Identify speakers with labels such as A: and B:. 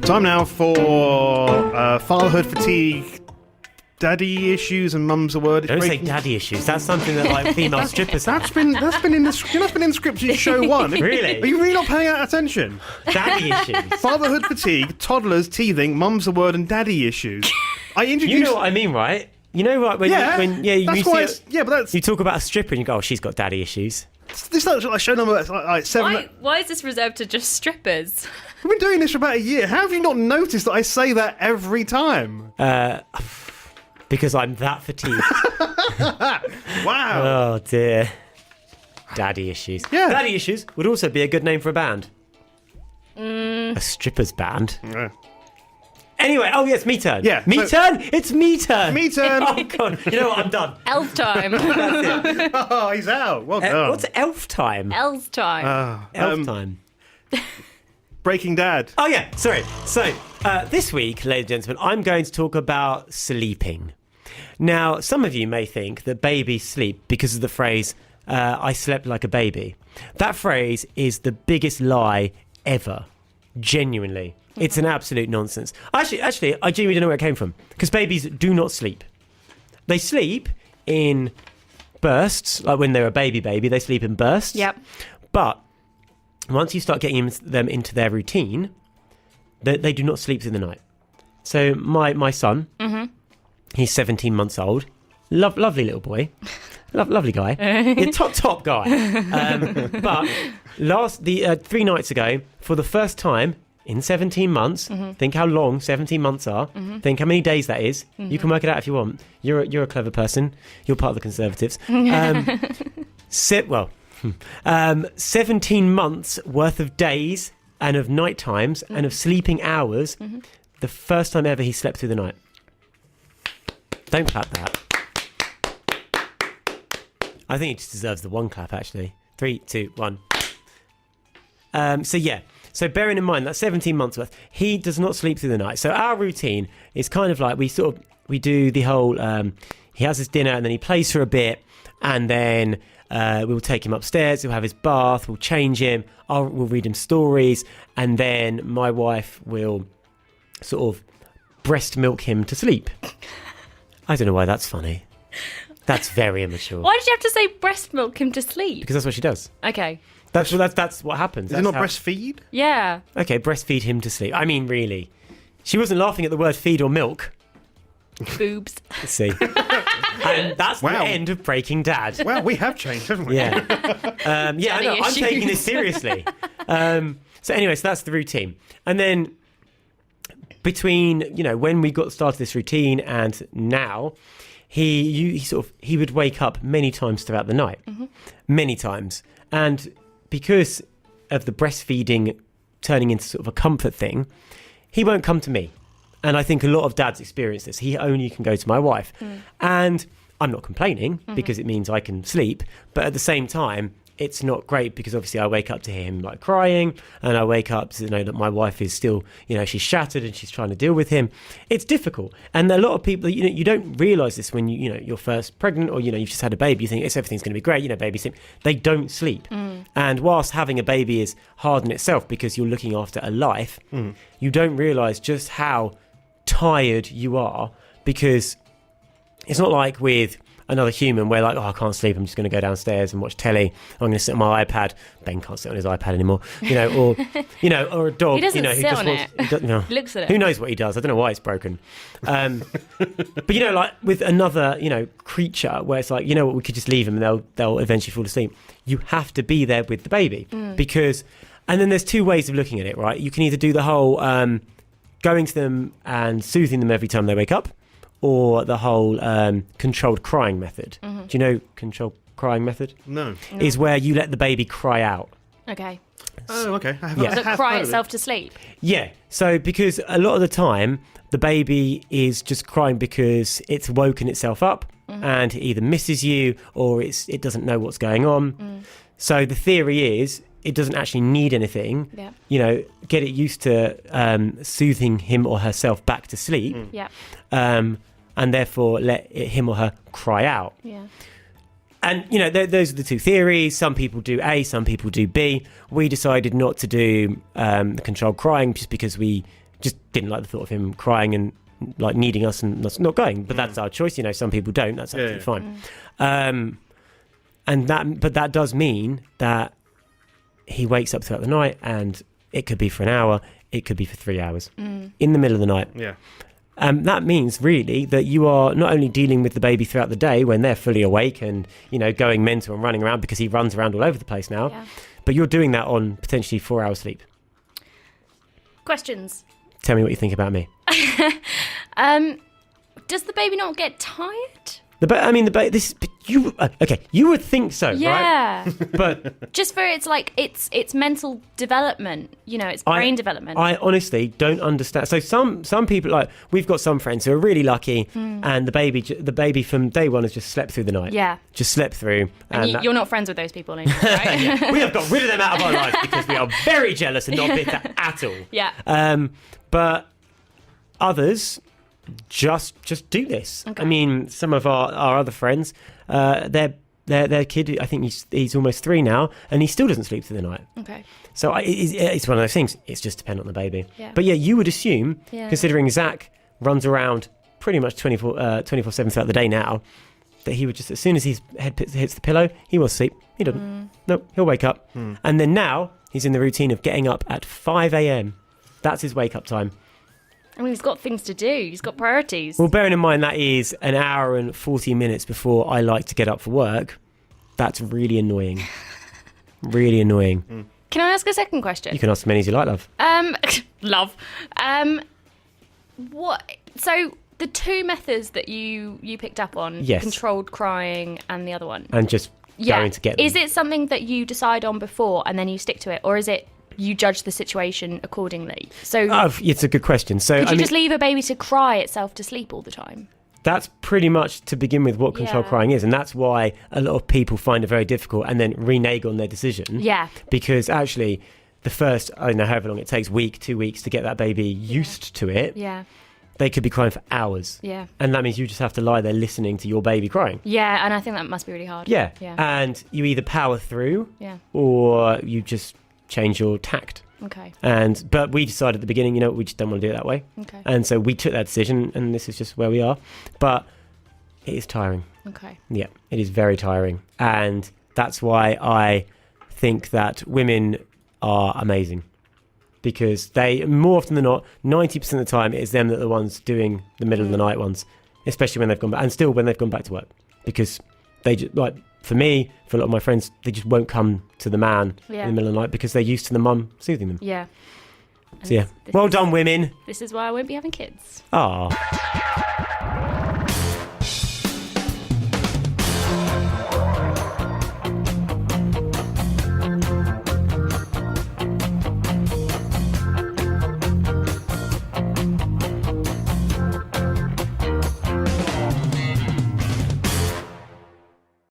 A: Time now for fatherhood fatigue, daddy issues, and mum's a word.
B: Don't say daddy issues. That's something that like female strippers have.
A: That's been in the script in show one.
B: Really?
A: Are you really not paying attention?
B: Daddy issues.
A: Fatherhood fatigue, toddlers, teething, mum's a word, and daddy issues. I introduced.
B: You know what I mean, right? You know what? When you talk about a stripper and you go, "Oh, she's got daddy issues."
A: This is like show number like 7.
C: Why is this reserved to just strippers?
A: We've been doing this for about a year. How have you not noticed that I say that every time?
B: Because I'm that fatigued.
A: Wow.
B: Oh dear. Daddy issues.
A: Yeah.
B: Daddy issues would also be a good name for a band. A strippers band.
A: Yeah.
B: Anyway, oh yes, me turn.
A: Yeah.
B: Turn? It's me turn.
A: Me turn.
B: Oh god. You know what? I'm done.
C: Elf time.
B: That's it.
A: Oh, he's out. Well done.
B: What's elf time?
C: Elf time.
B: Elf time.
A: Breaking Dad.
B: Oh yeah, sorry. So this week, ladies and gentlemen, I'm going to talk about sleeping. Now, some of you may think that babies sleep because of the phrase, I slept like a baby. That phrase is the biggest lie ever. Genuinely. It's an absolute nonsense. Actually, I genuinely don't know where it came from. Because babies do not sleep. They sleep in bursts, like when they're a baby, they sleep in bursts.
C: Yep.
B: But once you start getting them into their routine, they do not sleep through the night. So my son, he's 17 months old, lovely little boy, lovely guy, yeah, top guy. But 3 nights ago, for the first time in 17 months, think how long 17 months are, think how many days that is. You can work it out if you want. You're a clever person. You're part of the Conservatives. 17 months worth of days and of night times and of sleeping hours. The first time ever he slept through the night. Don't clap that. I think he just deserves the one clap, actually. 3, 2, 1. So bearing in mind that 17 months worth, he does not sleep through the night. So our routine is kind of like we do the whole, he has his dinner and then he plays for a bit and then we'll take him upstairs, he'll have his bath, we'll change him, we'll read him stories, and then my wife will sort of breast milk him to sleep. I don't know why that's funny. That's very immature.
C: Why did you have to say breast milk him to sleep?
B: Because that's what she does.
C: Okay.
B: That's what happens.
A: Is it not breastfeed?
C: Yeah.
B: Okay, breastfeed him to sleep. I mean, really. She wasn't laughing at the word feed or milk.
C: Boobs.
B: Let's see. And that's the end of Breaking Dad.
A: Well, we have changed, haven't we?
B: Yeah. I know. I'm taking this seriously. So that's the routine. And then between, when we got started this routine and now, he would wake up many times throughout the night. Many times. And because of the breastfeeding turning into sort of a comfort thing, he won't come to me. And I think a lot of dads experience this. He only can go to my wife. And I'm not complaining because it means I can sleep. But at the same time, it's not great because obviously I wake up to hear him like crying and I wake up to know that my wife is still, she's shattered and she's trying to deal with him. It's difficult. And a lot of people, you don't realise this when you're first pregnant or, you've just had a baby. You think everything's going to be great, baby sleep. They don't sleep. And whilst having a baby is hard in itself because you're looking after a life, you don't realise just how tired you are because it's not like with another human where I can't sleep, I'm just going to go downstairs and watch telly, I'm going to sit on my iPad. Ben can't sit on his iPad anymore, or a dog.
C: He doesn't sit on it. He looks at it.
B: Who knows what he does? I don't know why it's broken. But like with another creature where it's like, what, we could just leave him and they'll eventually fall asleep. You have to be there with the baby because, and then there's two ways of looking at it, right? You can either do the whole going to them and soothing them every time they wake up, or the whole controlled crying method. Do you know controlled crying method?
A: No.
B: Is where you let the baby cry out.
C: Okay.
A: Oh, okay.
C: Does it cry itself to sleep?
B: Yeah. So because a lot of the time, the baby is just crying because it's woken itself up and it either misses you or it doesn't know what's going on. So the theory is it doesn't actually need anything. Yeah. Get it used to soothing him or herself back to sleep.
C: Yeah.
B: And therefore let him or her cry out.
C: Yeah.
B: And, those are the two theories. Some people do A, some people do B. We decided not to do the controlled crying just because we just didn't like the thought of him crying and like needing us and us not going. But that's our choice. Some people don't. That's absolutely fine. But that does mean that he wakes up throughout the night, and it could be for an hour, it could be for 3 hours in the middle of the night.
A: Yeah.
B: That means really that you are not only dealing with the baby throughout the day when they're fully awake and, going mental and running around, because he runs around all over the place now, but you're doing that on potentially 4 hours sleep.
C: Questions.
B: Tell me what you think about me.
C: Does the baby not get tired?
B: You would think so,
C: yeah.
B: right? But
C: just for it's mental development, it's brain development.
B: I honestly don't understand. So some people, like, we've got some friends who are really lucky, and the baby from day one has just slept through the night.
C: Yeah,
B: just slept through.
C: And you're not friends with those people anymore, right?
B: Yeah. We have got rid of them out of our lives because we are very jealous and not bitter at all.
C: Yeah.
B: But others just do this.
C: Okay.
B: I mean, some of our other friends, their kid, I think he's almost 3 now, and he still doesn't sleep through the night.
C: Okay.
B: So it's one of those things. It's just dependent on the baby.
C: Yeah.
B: But yeah, you would assume, considering Zach runs around pretty much 24/7 throughout the day now, that he would just, as soon as his head hits the pillow, he will sleep. He doesn't. No, he'll wake up. And then now he's in the routine of getting up at 5 a.m. That's his wake up time.
C: I mean, he's got things to do. He's got priorities.
B: Well, bearing in mind that is an hour and 40 minutes before I like to get up for work, that's really annoying. Really annoying.
C: Can I ask a second question?
B: You can ask as many as you like, love.
C: Love. What? So the two methods that you picked up on, controlled crying and the other one,
B: and just going to get them.
C: Is it something that you decide on before and then you stick to it, or is it you judge the situation accordingly? So
B: it's a good question. So
C: could you just leave a baby to cry itself to sleep all the time?
B: That's pretty much, to begin with, what controlled crying is, and that's why a lot of people find it very difficult and then renege on their decision.
C: Yeah.
B: Because actually, the first, I don't know, however long it takes, 2 weeks to get that baby used to it.
C: Yeah.
B: They could be crying for hours.
C: Yeah.
B: And that means you just have to lie there listening to your baby crying.
C: Yeah, and I think that must be really hard.
B: Yeah.
C: Yeah.
B: And you either power through, or you just change your tact.
C: Okay.
B: But we decided at the beginning, we just don't want to do it that way.
C: Okay.
B: And so we took that decision, and this is just where we are. But it is tiring.
C: Okay.
B: Yeah, it is very tiring. And that's why I think that women are amazing. Because they, more often than not, 90% of the time, it is them that are the ones doing the middle of the night ones, especially when they've gone back, and still when they've gone back to work. Because they just, like, for me, for a lot of my friends, they just won't come to the man in the middle of the night because they're used to the mum soothing them.
C: Yeah.
B: So well done, women.
C: This is why I won't be having kids.
B: Ah.